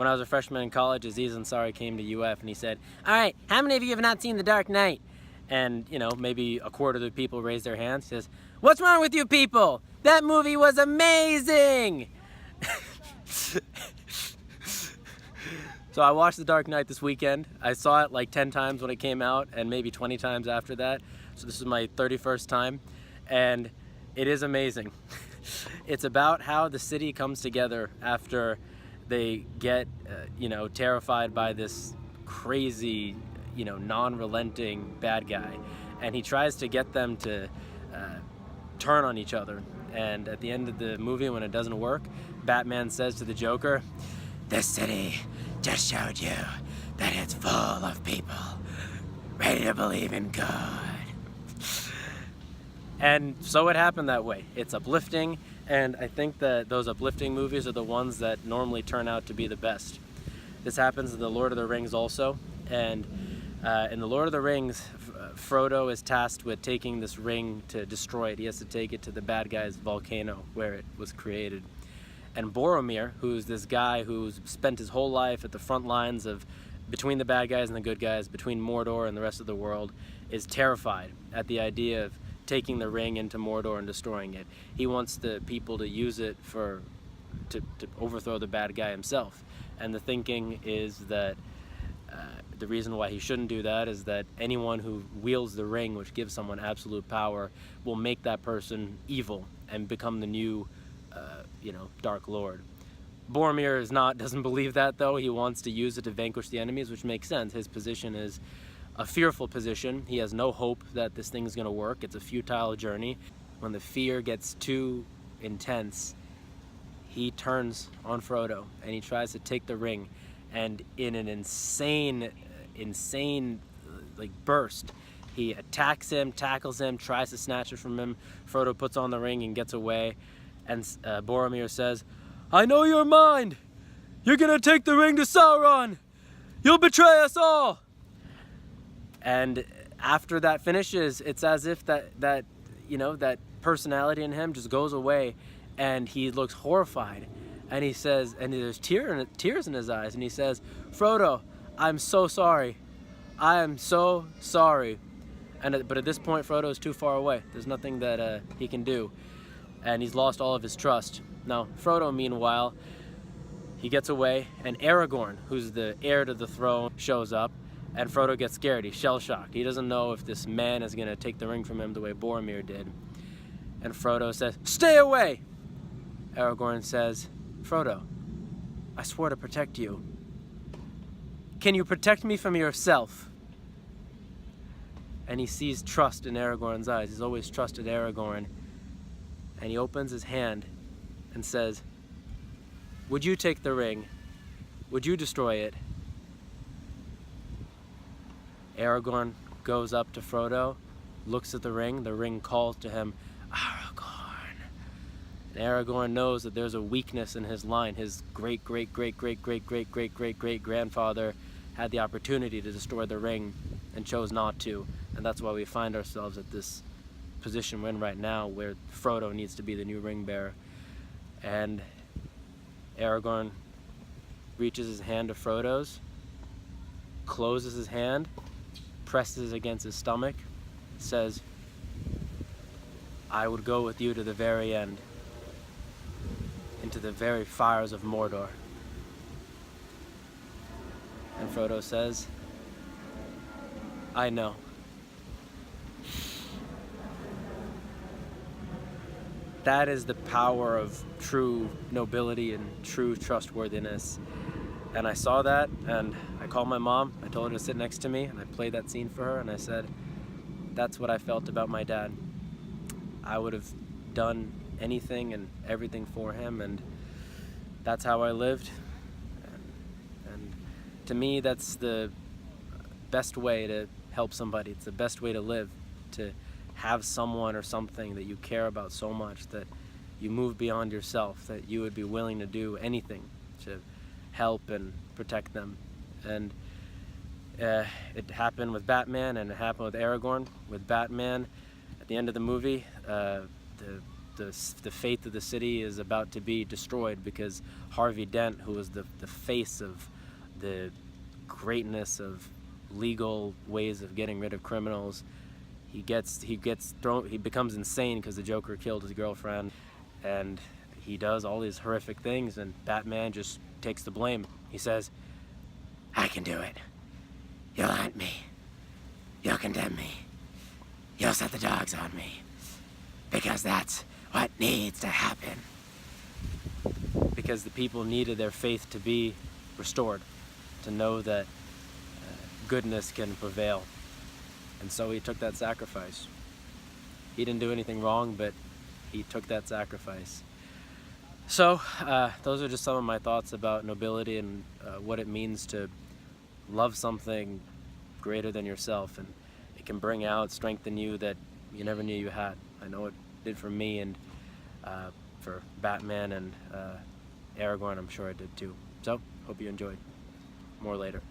when I was a freshman in college, Aziz Ansari came to UF and he said, "All right, how many of you have not seen The Dark Knight?" And, you know, maybe a quarter of the people raised their hands. He says, "What's wrong with you people? That movie was amazing!" So I watched The Dark Knight this weekend. I saw it like 10 times when it came out and maybe 20 times after that. So this is my 31st time, and it is amazing. It's about how the city comes together after they get, terrified by this crazy, non-relenting bad guy. And he tries to get them to turn on each other. And at the end of the movie, when it doesn't work, Batman says to the Joker, "This city just showed you that it's full of people ready to believe in God." And so it happened that way. It's uplifting, and I think that those uplifting movies are the ones that normally turn out to be the best. This happens in The Lord of the Rings also, and in The Lord of the Rings, Frodo is tasked with taking this ring to destroy it. He has to take it to the bad guy's volcano where it was created. And Boromir, who's this guy who's spent his whole life at the front lines of between the bad guys and the good guys, between Mordor and the rest of the world, is terrified at the idea of taking the ring into Mordor and destroying it. He wants the people to use it to overthrow the bad guy himself. And the thinking is that the reason why he shouldn't do that is that anyone who wields the ring, which gives someone absolute power, will make that person evil and become the new Dark Lord. Boromir doesn't believe that, though. He wants to use it to vanquish the enemies, which makes sense. His position is a fearful position. He has no hope that this thing's going to work. It's a futile journey. When the fear gets too intense, he turns on Frodo and he tries to take the ring, and in an insane burst, he attacks him, tackles him, tries to snatch it from him. Frodo puts on the ring and gets away, and Boromir says, "I know your mind. You're gonna take the ring to Sauron. You'll betray us all." And after that finishes, it's as if that personality in him just goes away, and he looks horrified, and he says, and there's tears in his eyes, and he says, "Frodo, I'm so sorry. I am so sorry." But at this point, Frodo is too far away. There's nothing that he can do, and he's lost all of his trust. Now, Frodo, meanwhile, he gets away, and Aragorn, who's the heir to the throne, shows up, and Frodo gets scared. He's shell-shocked. He doesn't know if this man is going to take the ring from him the way Boromir did. And Frodo says, "Stay away!" Aragorn says, "Frodo, I swore to protect you. Can you protect me from yourself?" And he sees trust in Aragorn's eyes. He's always trusted Aragorn. And he opens his hand and says, "Would you take the ring? Would you destroy it?" Aragorn goes up to Frodo, looks at the ring calls to him, "Aragorn." And Aragorn knows that there's a weakness in his line. His great-great-great-great-great-great-great-great-grandfather had the opportunity to destroy the ring and chose not to. And that's why we find ourselves at this position we're in right now, where Frodo needs to be the new ring bearer. And Aragorn reaches his hand to Frodo's, closes his hand, presses against his stomach, says, "I would go with you to the very end, into the very fires of Mordor." And Frodo says, "I know." That is the power of true nobility and true trustworthiness. And I saw that, and I called my mom. I told her to sit next to me, and I played that scene for her, and I said, "That's what I felt about my dad. I would have done anything and everything for him, and that's how I lived." And to me, that's the best way to help somebody. It's the best way to live, to have someone or something that you care about so much that you move beyond yourself, that you would be willing to do anything to help and protect them. And it happened with Batman, and it happened with Aragorn. With Batman, at the end of the movie, the the faith of the city is about to be destroyed because Harvey Dent, who was the face of the greatness of legal ways of getting rid of criminals, he becomes insane because the Joker killed his girlfriend, and he does all these horrific things, and Batman just takes the blame. He says, "I can do it. You'll hunt me. You'll condemn me. You'll set the dogs on me. Because that's what needs to happen." Because the people needed their faith to be restored, to know that goodness can prevail. And so he took that sacrifice. He didn't do anything wrong, but he took that sacrifice. So those are just some of my thoughts about nobility and what it means to love something greater than yourself, and it can bring out, strengthen you that you never knew you had. I know it did for me, and for Batman and Aragorn, I'm sure it did too. So hope you enjoyed. More later.